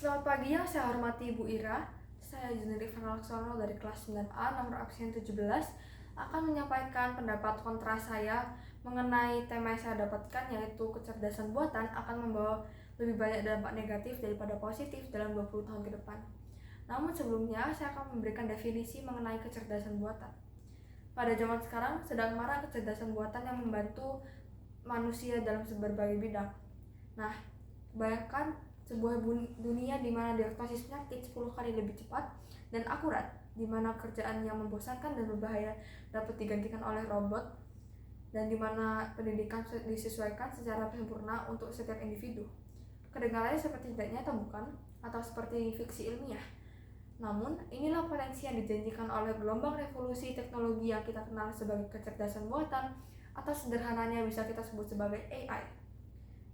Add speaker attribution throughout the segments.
Speaker 1: Selamat pagi yang saya hormati Ibu Ira. Saya Juneri Van Laksono dari kelas 9A nomor absen 17 akan menyampaikan pendapat kontra saya mengenai tema yang saya dapatkan, yaitu kecerdasan buatan akan membawa lebih banyak dampak negatif daripada positif dalam 20 tahun ke depan. Namun sebelumnya saya akan memberikan definisi mengenai kecerdasan buatan. Pada zaman sekarang sedang marak kecerdasan buatan yang membantu manusia dalam berbagai bidang. Nah, bayangkan sebuah dunia di mana diagnosis penyakit 10 kali lebih cepat dan akurat, di mana kerjaan yang membosankan dan berbahaya dapat digantikan oleh robot, dan di mana pendidikan disesuaikan secara sempurna untuk setiap individu. Kedengarannya seperti tidak nyata, bukan? Atau seperti fiksi ilmiah. Namun, inilah potensi yang dijanjikan oleh gelombang revolusi teknologi yang kita kenal sebagai kecerdasan buatan, atau sederhananya bisa kita sebut sebagai AI.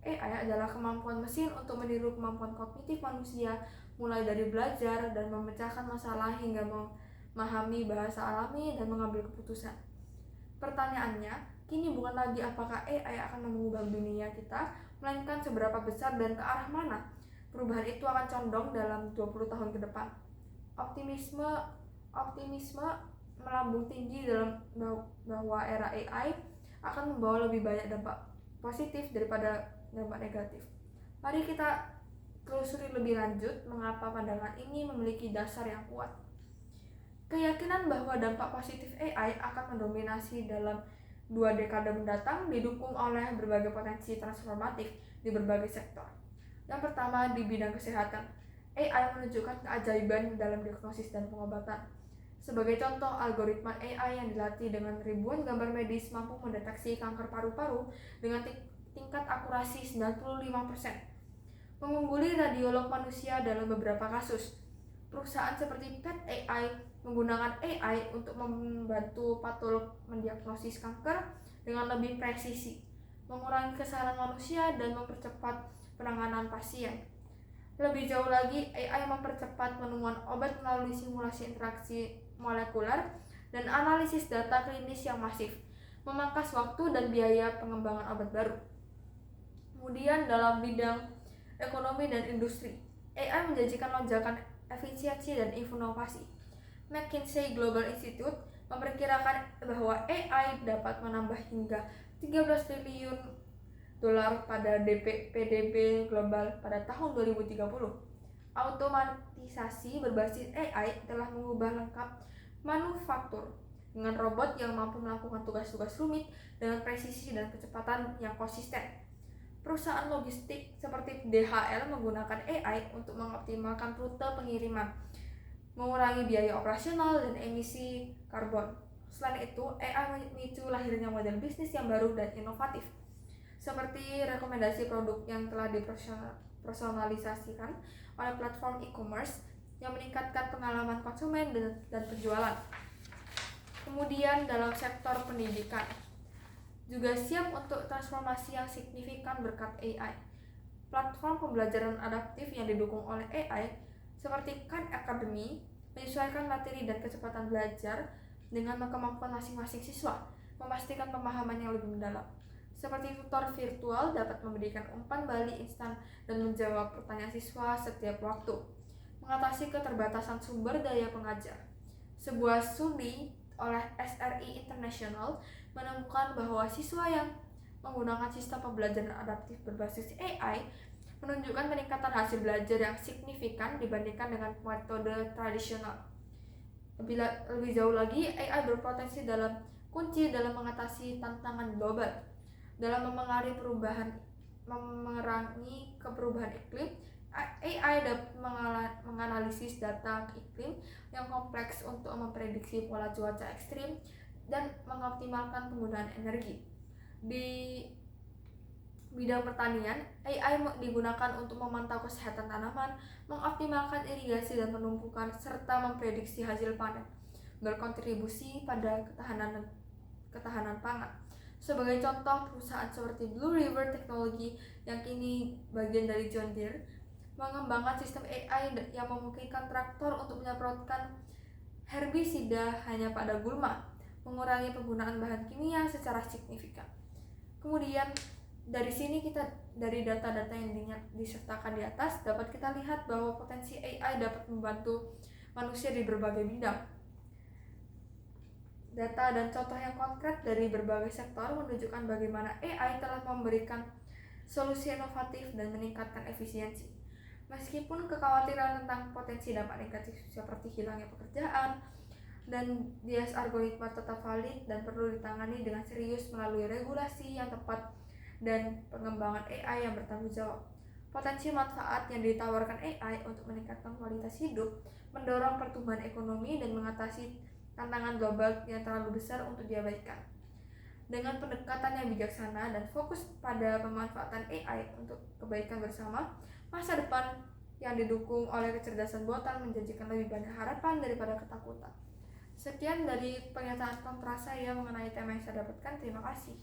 Speaker 1: AI adalah kemampuan mesin untuk meniru kemampuan kognitif manusia, mulai dari belajar dan memecahkan masalah hingga memahami bahasa alami dan mengambil keputusan. Pertanyaannya, kini bukan lagi apakah AI akan mengubah dunia kita, melainkan seberapa besar dan ke arah mana perubahan itu akan condong dalam 20 tahun ke depan. Optimisme melambung tinggi dalam bahwa era AI akan membawa lebih banyak dampak positif daripada dampak negatif. Mari kita telusuri lebih lanjut mengapa pandangan ini memiliki dasar yang kuat. Keyakinan bahwa dampak positif AI akan mendominasi dalam 2 dekade mendatang didukung oleh berbagai potensi transformatif di berbagai sektor. Yang pertama, di bidang kesehatan, AI menunjukkan keajaiban dalam diagnosis dan pengobatan. Sebagai contoh, algoritma AI yang dilatih dengan ribuan gambar medis mampu mendeteksi kanker paru-paru dengan tingkat akurasi 95%, mengungguli radiolog manusia dalam beberapa kasus. Perusahaan seperti PathAI menggunakan AI untuk membantu patolog mendiagnosis kanker dengan lebih presisi, mengurangi kesalahan manusia dan mempercepat penanganan pasien. Lebih jauh lagi, AI mempercepat penemuan obat melalui simulasi interaksi molekuler dan analisis data klinis yang masif, memangkas waktu dan biaya pengembangan obat baru. Kemudian dalam bidang ekonomi dan industri, AI menjanjikan lonjakan efisiensi dan inovasi. McKinsey Global Institute memperkirakan bahwa AI dapat menambah hingga 13 triliun dolar pada PDB global pada tahun 2030. Automatisasi berbasis AI telah mengubah lengkap manufaktur dengan robot yang mampu melakukan tugas-tugas rumit dengan presisi dan kecepatan yang konsisten. Perusahaan logistik seperti DHL menggunakan AI untuk mengoptimalkan rute pengiriman, mengurangi biaya operasional dan emisi karbon. Selain itu, AI memicu lahirnya model bisnis yang baru dan inovatif, seperti rekomendasi produk yang telah dipersonalisasikan oleh platform e-commerce yang meningkatkan pengalaman konsumen dan penjualan. Kemudian dalam sektor pendidikan juga siap untuk transformasi yang signifikan berkat AI. Platform pembelajaran adaptif yang didukung oleh AI seperti Khan Academy menyesuaikan materi dan kecepatan belajar dengan kemampuan masing-masing siswa, memastikan pemahaman yang lebih mendalam. Seperti tutor virtual dapat memberikan umpan balik instan dan menjawab pertanyaan siswa setiap waktu, mengatasi keterbatasan sumber daya pengajar. Sebuah studi oleh SRI International menemukan bahwa siswa yang menggunakan sistem pembelajaran adaptif berbasis AI menunjukkan peningkatan hasil belajar yang signifikan dibandingkan dengan metode tradisional. Lebih jauh lagi, AI berpotensi dalam kunci dalam mengatasi tantangan global, dalam memengaruhi perubahan iklim. AI dapat menganalisis data iklim yang kompleks untuk memprediksi pola cuaca ekstrim dan mengoptimalkan penggunaan energi. Di bidang pertanian, AI digunakan untuk memantau kesehatan tanaman, mengoptimalkan irigasi dan penumpukan, serta memprediksi hasil panen, berkontribusi pada ketahanan pangan. Sebagai contoh, perusahaan seperti Blue River Technology yang kini bagian dari John Deere mengembangkan sistem AI yang memungkinkan traktor untuk menyemprotkan herbisida hanya pada gulma, mengurangi penggunaan bahan kimia secara signifikan. Kemudian dari sini kita dari data-data yang disertakan di atas, dapat kita lihat bahwa potensi AI dapat membantu manusia di berbagai bidang. Data dan contoh yang konkret dari berbagai sektor menunjukkan bagaimana AI telah memberikan solusi inovatif dan meningkatkan efisiensi. Meskipun kekhawatiran tentang potensi dampak negatif seperti hilangnya pekerjaan dan bias algoritma tetap valid dan perlu ditangani dengan serius melalui regulasi yang tepat dan pengembangan AI yang bertanggung jawab. Potensi manfaat yang ditawarkan AI untuk meningkatkan kualitas hidup, mendorong pertumbuhan ekonomi, dan mengatasi tantangan global yang terlalu besar untuk diabaikan. Dengan pendekatan yang bijaksana dan fokus pada pemanfaatan AI untuk kebaikan bersama, masa depan yang didukung oleh kecerdasan buatan menjanjikan lebih banyak harapan daripada ketakutan. Sekian dari pernyataan kontra saya mengenai tema yang saya dapatkan. Terima kasih.